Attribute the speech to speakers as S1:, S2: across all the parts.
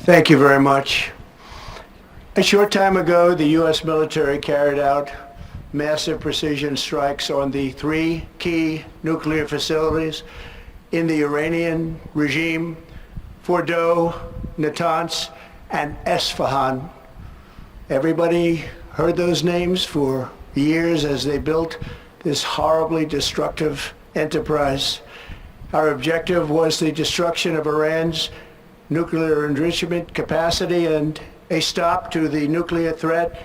S1: Thank you very much. A short time ago, the U.S. military carried out massive precision strikes on the three key nuclear facilities in the Iranian regime: Fordow, Natanz, and Esfahan. Everybody heard those names for years as they built this horribly destructive enterprise. Our objective was the destruction of Iran's nuclear enrichment capacity and a stop to the nuclear threat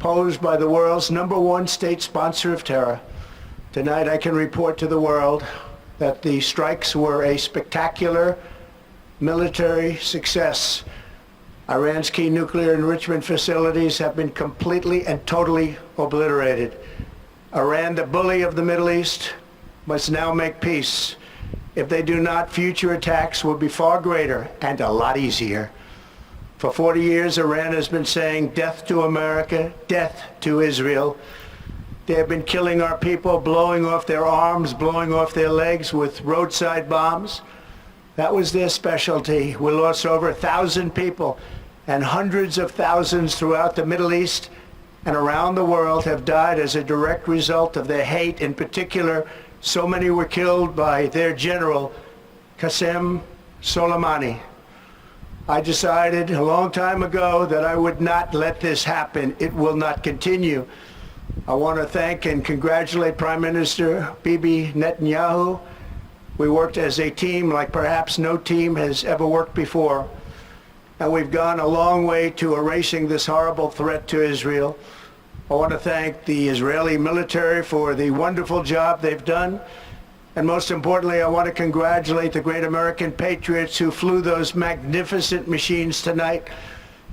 S1: posed by the world's #1 state sponsor of terror. Tonight I can report to the world that the strikes were a spectacular military success. Iran's key nuclear enrichment facilities have been completely and totally obliterated. Iran, the bully of the Middle East, must now make peace. If they do not, future attacks will be far greater and a lot easier. For 40 years, Iran has been saying death to America, death to Israel. They have been killing our people, blowing off their arms, blowing off their legs with roadside bombs. That was their specialty. We lost over 1,000 people, and hundreds of thousands throughout the Middle East and around the world have died as a direct result of their hate. In particular, so many were killed by their general, Qasem Soleimani. I decided a long time ago that I would not let this happen. It will not continue. I want to thank and congratulate Prime Minister Bibi Netanyahu. We worked as a team like perhaps no team has ever worked before. And we've gone a long way to erasing this horrible threat to Israel. I want to thank the Israeli military for the wonderful job they've done. And most importantly, I want to congratulate the great American patriots who flew those magnificent machines tonight,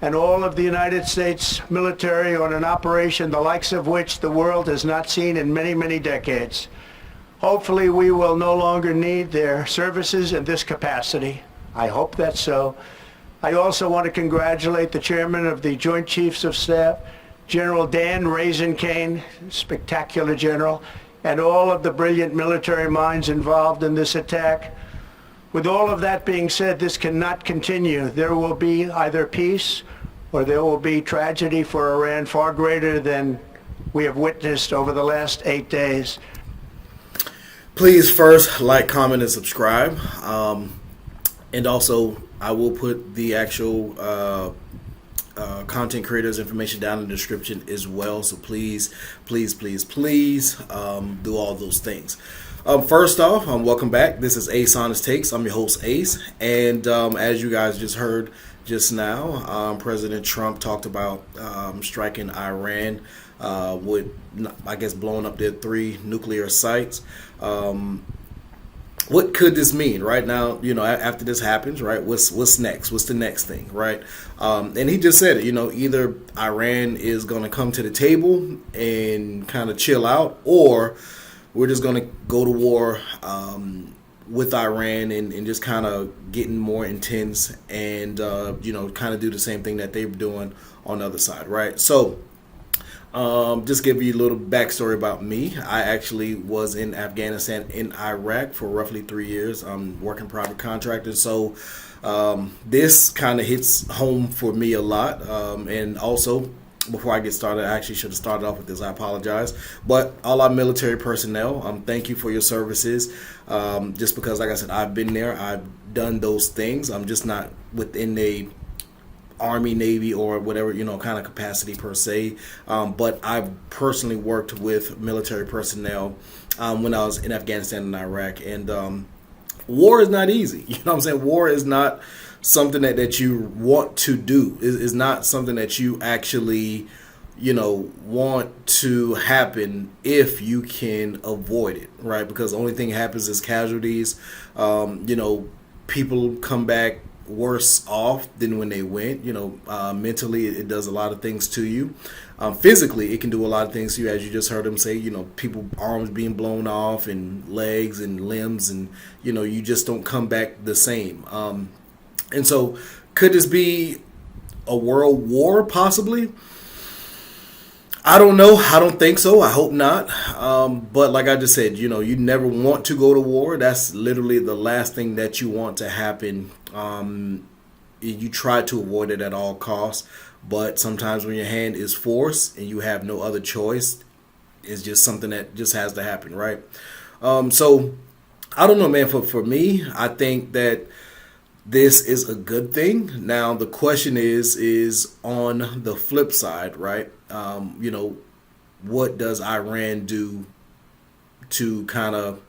S1: and all of the United States military on an operation the likes of which the world has not seen in many, many decades. Hopefully we will no longer need their services in this capacity. I hope that's so. I also want to congratulate the chairman of the Joint Chiefs of Staff, General Dan Raisin Kane, spectacular general, and all of the brilliant military minds involved in this attack. With all of that being said, this cannot continue. There will be either peace or there will be tragedy for Iran far greater than we have witnessed over the last 8 days.
S2: Please first like, comment, and subscribe. And also, I will put the actual content creators information down in the description as well. So please do all those things. First off, welcome back. This is Ace Honest Takes. I'm your host, Ace. And as you guys just heard just now, President Trump talked about striking Iran with, I guess, blowing up their 3 nuclear sites. What could this mean right now? You know, after this happens, right? What's next? What's the next thing, right? And he just said it. You know, either Iran is going to come to the table and kind of chill out, or we're just going to go to war with Iran and just kind of getting more intense and you know, kind of do the same thing that they're doing on the other side, right? So. Just give you a little backstory about me. I actually was in Afghanistan and Iraq for roughly 3 years. I'm working private contractor, so this kind of hits home for me a lot. And also, before I get started, I actually should have started off with this. I apologize. But all our military personnel, thank you for your services. Just because, like I said, I've been there. I've done those things. I'm just not within a Army, Navy, or whatever, you know, kind of capacity per se. But I've personally worked with military personnel when I was in Afghanistan and Iraq. And war is not easy. You know what I'm saying? War is not something that you want to do. It's not something that you actually, you know, want to happen if you can avoid it, right? Because the only thing happens is casualties. You know, people come back worse off than when they went. You know, mentally it does a lot of things to you. Physically it can do a lot of things to you, as you just heard him say. You know, people arms being blown off and legs and limbs, and you know, you just don't come back the same. And so could this be a world war possibly? I don't know. I don't think so. I hope not. But like I just said, you know, you never want to go to war. That's literally the last thing that you want to happen. you try to avoid it at all costs. But sometimes when your hand is forced and you have no other choice, it's just something that just has to happen, right? So I don't know, man. For me, I think that this is a good thing. Now the question is on the flip side, right? What does Iran do to kind of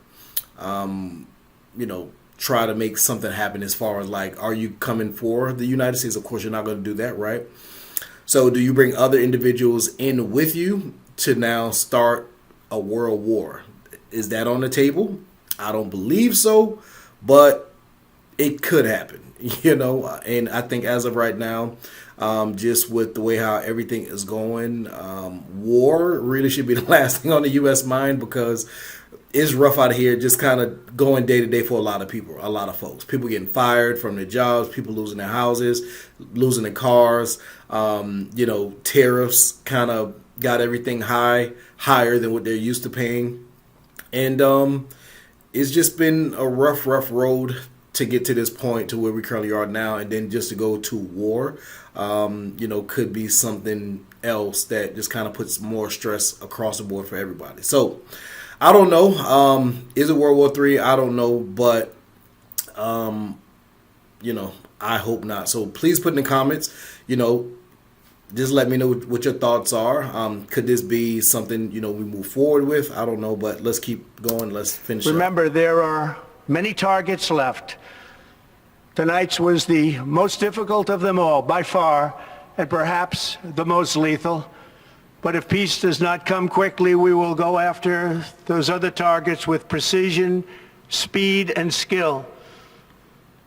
S2: try to make something happen as far as like, are you coming for the United States? Of course, you're not going to do that, right? So do you bring other individuals in with you to now start a world war? Is that on the table? I don't believe so, but it could happen, and I think as of right now, just with the way how everything is going, war really should be the last thing on the U.S. mind, because it's rough out here just kind of going day to day for a lot of people, a lot of folks. People getting fired from their jobs, people losing their houses, losing their cars. Tariffs kind of got everything higher than what they're used to paying. And it's just been a rough road to get to this point to where we currently are now. And then just to go to war, could be something else that just kind of puts more stress across the board for everybody. So I don't know. Is it World War III? I don't know. But, I hope not. So please put in the comments, just let me know what your thoughts are. Could this be something, we move forward with? I don't know, but let's keep going. Let's finish.
S1: Remember, there are many targets left. Tonight's was the most difficult of them all, by far, and perhaps the most lethal. But if peace does not come quickly, we will go after those other targets with precision, speed, and skill.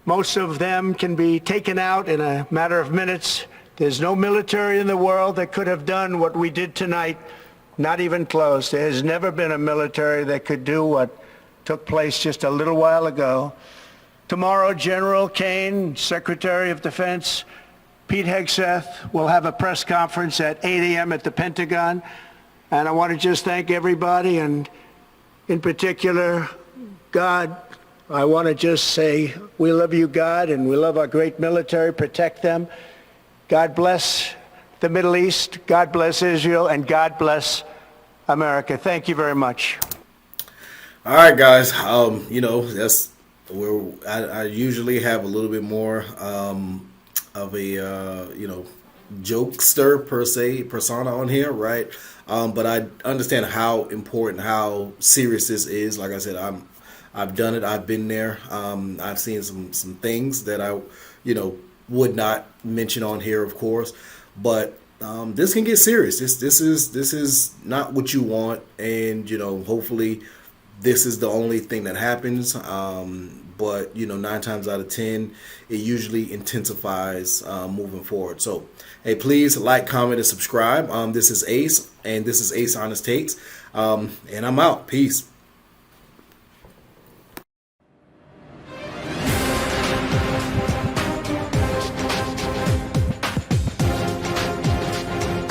S1: Most of them can be taken out in a matter of minutes. There's no military in the world that could have done what we did tonight, not even close. There has never been a military that could do what took place just a little while ago. Tomorrow, General Kane, Secretary of Defense, Pete Hegseth will have a press conference at 8 a.m. at the Pentagon. And I want to just thank everybody, and in particular, God. I want to just say we love you, God, and we love our great military. Protect them. God bless the Middle East. God bless Israel, and God bless America. Thank you very much.
S2: All right, guys. That's where I usually have a little bit more of a jokester persona on here, right? But I understand how important, how serious this is. Like I said, I've done it. I've been there. I've seen some things that I would not mention on here, of course. But this can get serious. This is not what you want, and hopefully this is the only thing that happens. But 9 times out of 10, it usually intensifies moving forward. So, hey, please like, comment, and subscribe. This is Ace, and this is Ace Honest Takes, and I'm out. Peace.